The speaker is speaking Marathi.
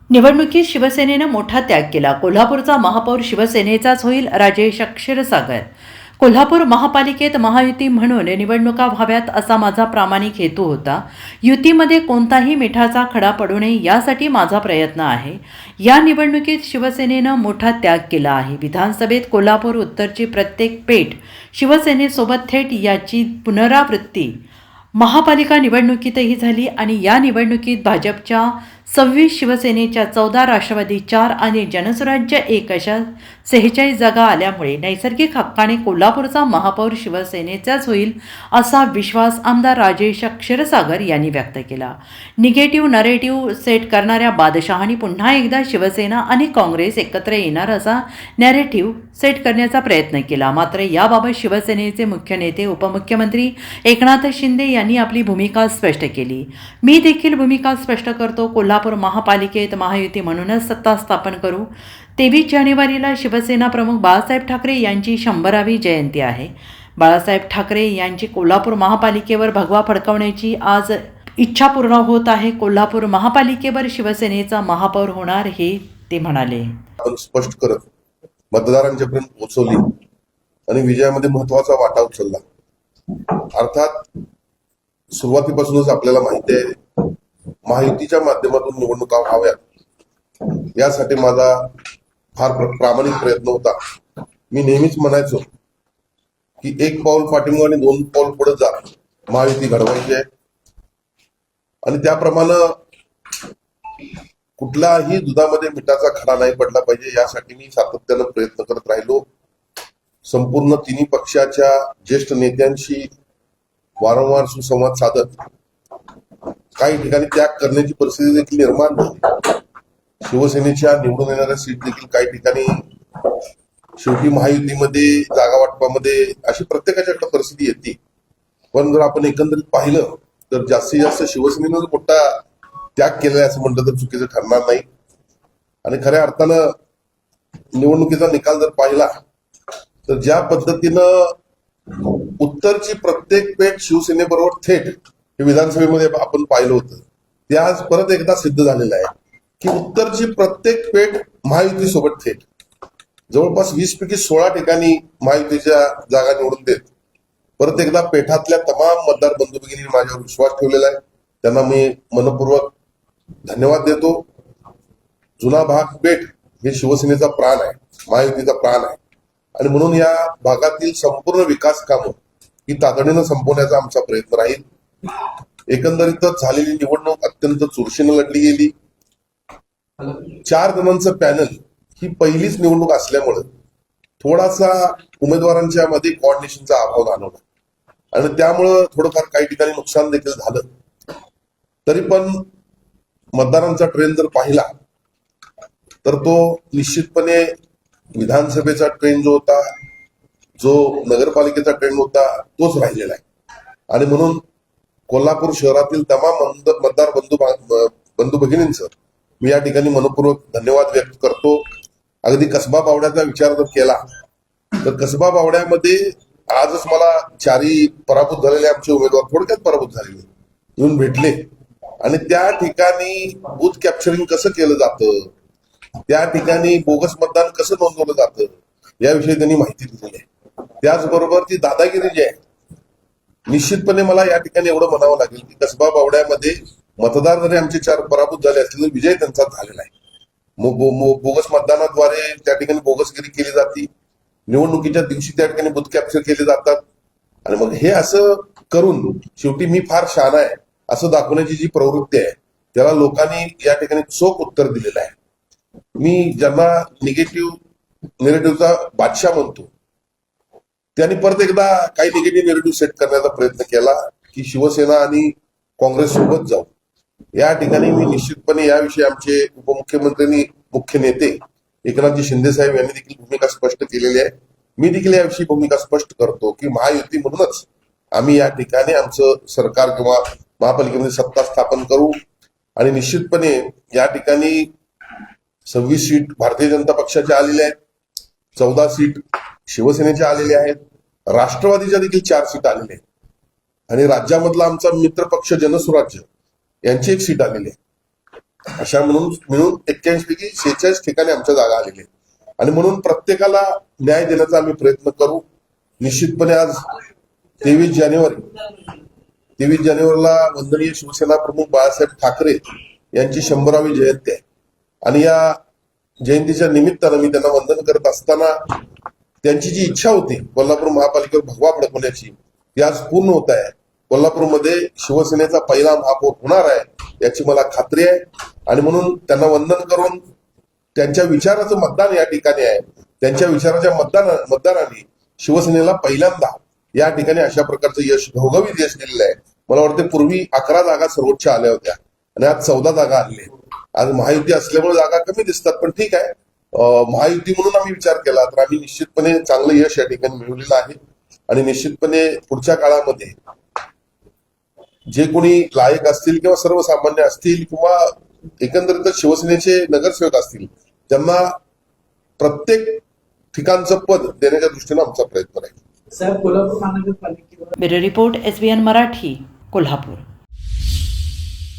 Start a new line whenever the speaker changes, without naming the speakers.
निवडणुकीत शिवसेनेनं मोठा त्याग केला. कोल्हापूरचा महापौर शिवसेनेचाच होईल, राजेश क्षीरसागर. कोल्हापूर महापालिकेत महायुती म्हणून निवडणुका व्हाव्यात असा माझा प्रामाणिक हेतू होता. युतीमध्ये कोणताही मिठाचा खडा पडू नये यासाठी माझा प्रयत्न आहे. या निवडणुकीत शिवसेनेनं मोठा त्याग केला आहे. विधानसभेत कोल्हापूर उत्तरची प्रत्येक पेठ शिवसेनेसोबत थेट याची पुनरावृत्ती महापालिका निवडणुकीतही झाली आणि या निवडणुकीत भाजपच्या 26, शिवसेनेच्या 14, राष्ट्रवादी 4 आणि जनसुराज्य 1 अशा 46 जागा आल्यामुळे नैसर्गिक हक्काने कोल्हापूरचा महापौर शिवसेनेचाच होईल असा विश्वास आमदार राजेश क्षीरसागर यांनी व्यक्त केला. निगेटिव्ह नरेटिव्ह सेट करणाऱ्या बादशहांनी पुन्हा एकदा शिवसेना आणि काँग्रेस एकत्र येणार असा नॅरेटिव्ह सेट करण्याचा प्रयत्न केला. मात्र याबाबत शिवसेनेचे मुख्य नेते उपमुख्यमंत्री एकनाथ शिंदे यांनी आपली भूमिका स्पष्ट केली. मी देखील भूमिका स्पष्ट करतो. कोल्हापूर महापालिकेत महायुती म्हणूनच सत्ता स्थापन करू. 23 जानेवारीला शिवसेना प्रमुख बाळासाहेब ठाकरे यांची 100वी जयंती आहे. बाळासाहेब ठाकरे यांची कोल्हापूर महापालिकेवर भगवा फडकवण्याची आज इच्छा पूर्ण होत आहे. कोल्हापूर महापालिकेवर शिवसेनेचा महापौर होणार हे ते म्हणाले.
स्पष्ट करत मतदारांच्यापर्यंत पोहोचवली आणि विजयामध्ये महत्वाचा वाटा उचलला. अर्थात सुरुवातीपासूनच आपल्याला माहिती आहे महायुतीच्या माध्यमातून निवडणुका व्हाव्यात यासाठी माझा फार प्रामाणिक प्रयत्न होता. मी नेहमीच म्हणायचो की 1 पाऊल पाठीमागे आणि 2 पाऊल पुढे जा, महायुती घडवायची आहे. आणि त्याप्रमाणे कुठलाही दुधामध्ये मिठाचा खडा नाही पडला पाहिजे यासाठी मी सातत्यानं प्रयत्न करत राहिलो. संपूर्ण तिन्ही पक्षाच्या ज्येष्ठ नेत्यांशी वारंवार सुसंवाद साधत काही ठिकाणी त्याग करण्याची परिस्थिती देखील निर्माण झाली. शिवसेनेच्या निवडून येणाऱ्या सीट देखील काही ठिकाणी शेवटी महायुतीमध्ये जागा वाटपामध्ये अशी प्रत्येकाच्याकडे परिस्थिती येते. पण जर आपण एकंदरीत पाहिलं तर जास्तीत जास्त शिवसेनेनं मोठा त्याग केलाय असं म्हटलं तर चुकीचं ठरणार नाही. आणि खऱ्या अर्थानं निवडणुकीचा निकाल जर पाहिला तर ज्या पद्धतीनं उत्तरची प्रत्येक पेठ शिवसेनेबरोबर थेट हे विधानसभेमध्ये आपण पाहिलं होतं ते आज परत एकदा सिद्ध झालेलं आहे की उत्तरची प्रत्येक पेठ महायुती सोबत थेट जवळपास 20 पैकी 16 ठिकाणी महायुतीच्या जागा निवडून देत परत एकदा पेठातल्या तमाम मतदार बंधू भगिनींनी माझ्यावर विश्वास ठेवलेला आहे. त्यांना मी मनपूर्वक धन्यवाद देतो. जुना भाग पेठ हे शिवसेनेचा प्राण आहे, महायुतीचा प्राण आहे आणि म्हणून या भागातील संपूर्ण विकास कामं ही तातडीनं संपवण्याचा आमचा प्रयत्न राहील. एकंदरीतच झालेली निवडणूक अत्यंत चुरशीनं लढली गेली. 4 जणांचं पॅनल ही पहिलीच निवडणूक असल्यामुळे थोडासा उमेदवारांच्या मध्ये कोऑर्डिनेशनचा अभाव जाणवला आणि त्यामुळं थोडंफार काही ठिकाणी नुकसान देखील झालं. तरी पण मतदारांचा ट्रेंड जर पाहिला तर तो निश्चितपणे विधानसभेचा ट्रेंड जो होता, जो नगरपालिकेचा ट्रेंड होता तोच राहिलेला आहे. आणि म्हणून कोल्हापूर शहरातील तमाम मतदार बंधू भगिनींचं मी या ठिकाणी मनपूर्वक धन्यवाद व्यक्त करतो. अगदी कसबा बावड्याचा विचार जर केला तर कसबा बावड्यामध्ये आजच मला 4 पराभूत झालेले आमचे उमेदवार थोडक्यात पराभूत झालेले येऊन भेटले आणि त्या ठिकाणी बूथ कॅप्चरिंग कसं केलं जातं, त्या ठिकाणी बोगस मतदान कसं नोंदवलं जातं याविषयी त्यांनी माहिती दिलेली आहे. त्याचबरोबर ती दादागिरी जी आहे निश्चितपणे मला या ठिकाणी एवढं म्हणावं लागेल की कसबा बावड्यामध्ये मतदार जरी आमचे 4 पराभूत झाले असले तरी विजय त्यांचा झालेला आहे. बोगस मतदानाद्वारे त्या ठिकाणी बोगसगिरी केली जाते. निवडणुकीच्या दिवशी त्या ठिकाणी बूथ कॅप्चर केले जातात आणि मग हे असं करून शेवटी मी फार शहाणा आहे असं दाखवण्याची जी प्रवृत्ती आहे त्याला लोकांनी या ठिकाणी चोख उत्तर दिलेलं आहे. मी ज्यांना निगेटिव्ह नेरेटिव्हचा बादशाह म्हणतो त्यांनी परत एकदा काही निगेटिव्ह नेरेटिव्ह सेट करण्याचा प्रयत्न केला की शिवसेना आणि काँग्रेस सोबत जाऊ. या ठिकाणी मी निश्चितपणे याविषयी आमचे उपमुख्यमंत्र्यांनी मुख्य नेते एकनाथजी शिंदे साहेब यांनी देखील भूमिका स्पष्ट केलेली आहे. मी देखील याविषयी भूमिका स्पष्ट करतो की महायुती म्हणूनच आम्ही या ठिकाणी आमचं सरकार किंवा महापालिकेमध्ये सत्ता स्थापन करू आणि निश्चितपणे या ठिकाणी 26 सीट भारतीय जनता पक्षाच्या आलेल्या आहेत, 14 सीट शिवसेनेच्या आलेल्या आहेत, राष्ट्रवादीच्या देखील 4 सीट आलेल्या आहेत आणि राज्यामधला आमचा मित्र पक्ष जनसुराज्य यांची 1 सीट आलेली आहे. अशा मिळून 81 पैकी 46 ठिकाणी आमच्या जागा आलेल्या आहेत आणि म्हणून प्रत्येकाला न्याय देण्याचा आम्ही प्रयत्न करू. निश्चितपणे आज 23 जानेवारीला वंदनीय शिवसेना प्रमुख बाळासाहेब ठाकरे यांची 100वी जयंती आहे आणि या जयंतीच्या निमित्तानं मी त्यांना वंदन करत असताना त्यांची जी इच्छा होती कोल्हापूर महापालिकेवर भगवा फडकवण्याची ती आज पूर्ण होत आहे. कोल्हापूरमध्ये शिवसेनेचा पहिला महापौर होणार आहे याची मला खात्री आहे आणि म्हणून त्यांना वंदन करून त्यांच्या विचाराचं मतदान या ठिकाणी आहे. त्यांच्या विचाराच्या मतदानाने शिवसेनेला पहिल्यांदा या ठिकाणी अशा प्रकारचं यश घवघवीत यश दिलेलं आहे. मला वाटते पूर्वी 11 जागा सर्वोच्च आल्या होत्या आणि आज 14 जागा आल्या. आज महायुती असल्यामुळे जागा कमी दिसतात पण ठीक आहे. महायुती म्हणून आम्ही विचार केला तर आम्ही निश्चितपणे चांगलं यश या ठिकाणी मिळवलेलं आहे आणि निश्चितपणे पुढच्या काळामध्ये जे कोणी लायक असतील किंवा सर्वसामान्य असतील किंवा एकंदरीतच शिवसेनेचे नगरसेवक असतील त्यांना प्रत्येक ठिकाणचं पद देण्याच्या दृष्टीने आमचा प्रयत्न राहील.
साहेब, कोल्हापूर महानगरपालिकेवर
bureau report SBN Marathi, Kolhapur.